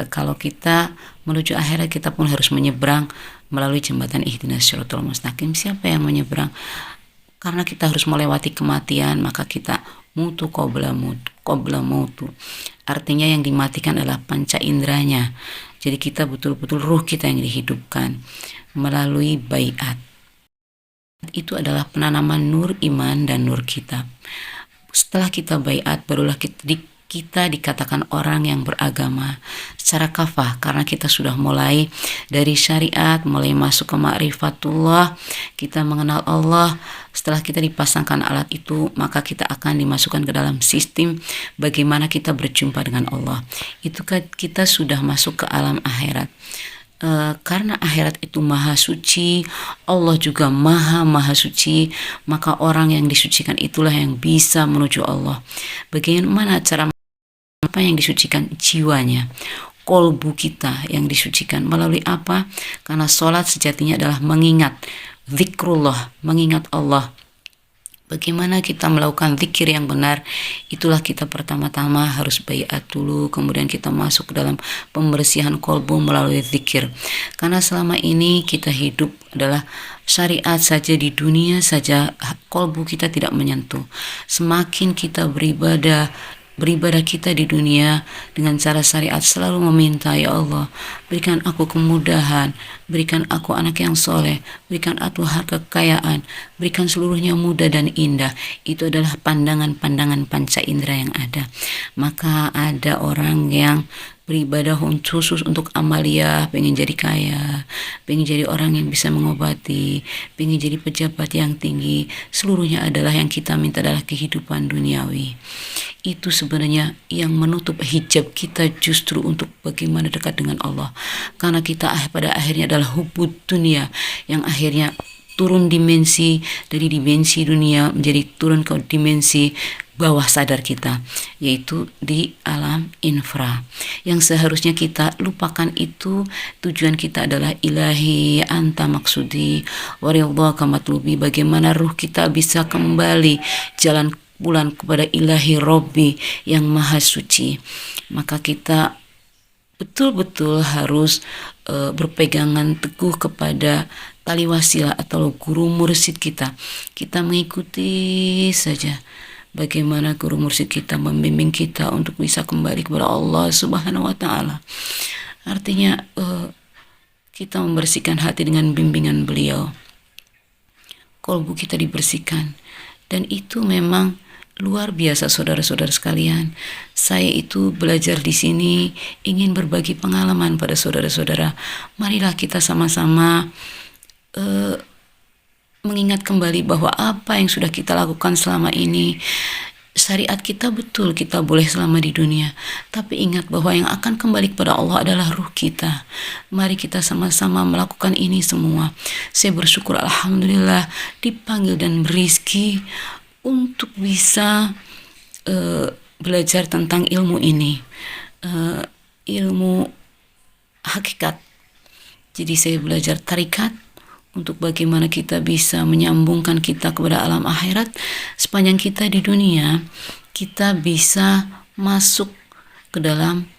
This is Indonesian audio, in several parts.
Kalau kita menuju akhirat, kita pun harus menyeberang melalui jembatan ihdinas syiratal mustaqim. Siapa yang menyeberang? Karena kita harus melewati kematian, maka kita mutu qabla mutu. Artinya yang dimatikan adalah panca inderanya. Jadi kita betul-betul ruh kita yang dihidupkan melalui baiat. Itu adalah penanaman nur iman dan nur kitab. Setelah kita baiat, barulah kita dikatakan orang yang beragama secara kafah, karena kita sudah mulai dari syariat, mulai masuk ke ma'rifatullah, kita mengenal Allah. Setelah kita dipasangkan alat itu, maka kita akan dimasukkan ke dalam sistem bagaimana kita berjumpa dengan Allah. Itu kan kita sudah masuk ke alam akhirat. Karena akhirat itu maha suci, Allah juga maha suci, maka orang yang disucikan itulah yang bisa menuju Allah. Bagaimana cara? Apa yang disucikan? Jiwanya, kolbu kita yang disucikan. Melalui apa? Karena sholat sejatinya adalah mengingat zikrullah, mengingat Allah. Bagaimana kita melakukan zikir yang benar? Itulah kita pertama-tama harus baiat dulu, kemudian kita masuk ke dalam pembersihan kolbu melalui zikir. Karena selama ini kita hidup adalah syariat saja, di dunia saja, kolbu kita tidak menyentuh. Semakin kita beribadah kita di dunia dengan cara syariat, selalu meminta, ya Allah, berikan aku kemudahan, berikan aku anak yang soleh, berikan aku harta kekayaan, berikan seluruhnya mudah dan indah. Itu adalah pandangan-pandangan panca indera yang ada. Maka ada orang yang beribadah khusus untuk amalia, pengen jadi kaya, pengen jadi orang yang bisa mengobati, pengen jadi pejabat yang tinggi. Seluruhnya adalah yang kita minta adalah kehidupan duniawi. Itu sebenarnya yang menutup hijab kita justru untuk bagaimana dekat dengan Allah. Karena kita pada akhirnya adalah hubud dunia, yang akhirnya turun dimensi, dari dimensi dunia menjadi turun ke dimensi bawah sadar kita, yaitu di alam infra. Yang seharusnya kita lupakan itu, tujuan kita adalah ilahi anta maksudi waridhaka matlubi. Bagaimana ruh kita bisa kembali jalan pulang kepada ilahi Robbi yang maha suci. Maka kita betul-betul harus berpegangan teguh kepada tali wasilah atau guru mursyid kita. Kita mengikuti saja bagaimana guru mursyid kita membimbing kita untuk bisa kembali kepada Allah Subhanahu wa Ta'ala. Artinya kita membersihkan hati dengan bimbingan beliau, kolbu kita dibersihkan, dan itu memang luar biasa, saudara-saudara sekalian. Saya itu belajar di sini ingin berbagi pengalaman pada saudara-saudara. Marilah kita sama-sama mengingat kembali bahwa apa yang sudah kita lakukan selama ini, syariat kita betul, kita boleh selama di dunia, tapi ingat bahwa yang akan kembali kepada Allah adalah ruh kita. Mari kita sama-sama melakukan ini semua. Saya bersyukur alhamdulillah dipanggil dan berizki untuk bisa belajar tentang ilmu ini, ilmu hakikat. Jadi saya belajar tarikat untuk bagaimana kita bisa menyambungkan kita kepada alam akhirat. Sepanjang kita di dunia, kita bisa masuk ke dalam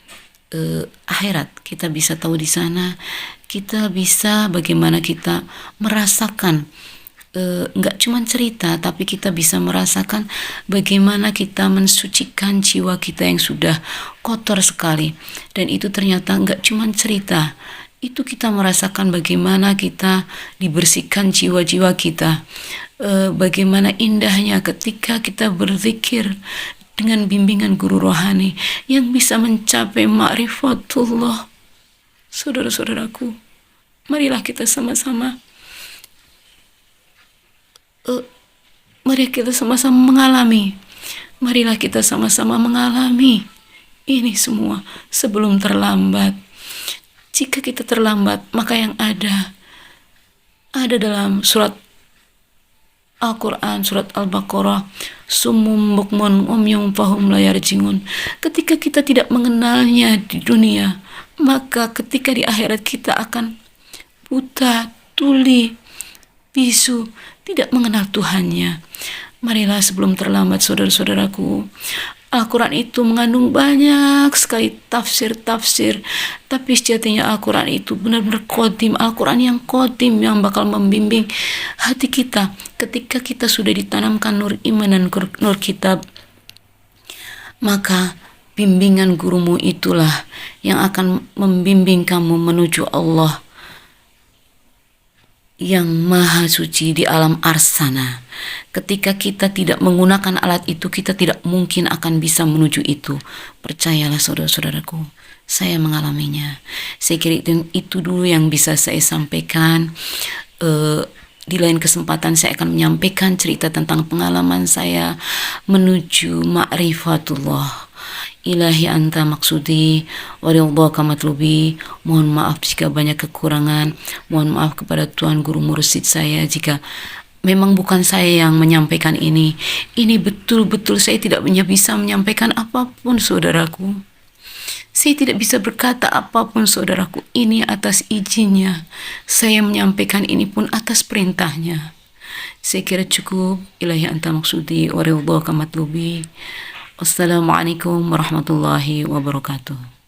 akhirat. Kita bisa tahu di sana, kita bisa bagaimana kita merasakan, enggak cuma cerita, tapi kita bisa merasakan bagaimana kita mensucikan jiwa kita yang sudah kotor sekali. Dan itu ternyata enggak cuma cerita, itu kita merasakan bagaimana kita dibersihkan jiwa-jiwa kita, bagaimana indahnya ketika kita berzikir dengan bimbingan guru rohani yang bisa mencapai ma'rifatullah. Saudara-saudaraku, marilah kita sama-sama mengalami. Marilah kita sama-sama mengalami ini semua sebelum terlambat. Jika kita terlambat, maka yang ada dalam surat Al-Quran, surat Al-Baqarah, sumum bukmun umyum fahum la yarji'un. Ketika kita tidak mengenalnya di dunia, maka ketika di akhirat kita akan buta, tuli, bisu, tidak mengenal Tuhannya. Marilah sebelum terlambat, saudara-saudaraku, Al-Quran itu mengandung banyak sekali tafsir-tafsir, tapi sejatinya Al-Quran itu benar-benar qadim, Al-Quran yang qadim yang bakal membimbing hati kita ketika kita sudah ditanamkan nur iman dan nur kitab. Maka bimbingan gurumu itulah yang akan membimbing kamu menuju Allah yang maha suci di alam arsana. Ketika kita tidak menggunakan alat itu, kita tidak mungkin akan bisa menuju itu. Percayalah saudara-saudaraku, saya mengalaminya. Saya kira itu dulu yang bisa saya sampaikan. Di lain kesempatan saya akan menyampaikan cerita tentang pengalaman saya menuju ma'rifatullah. Ilahi anta maksudi wa ridhaka matlubi. Mohon maaf jika banyak kekurangan. Mohon maaf kepada Tuan Guru Mursyid saya jika memang bukan saya yang menyampaikan ini. Ini betul-betul saya tidak bisa menyampaikan apapun, saudaraku. Saya tidak bisa berkata apapun, saudaraku. Ini atas izinnya. Saya menyampaikan ini pun atas perintahnya. Saya kira cukup. Ilahi anta maksudi wa ridhaka matlubi. Wassalamualaikum warahmatullahi wabarakatuh.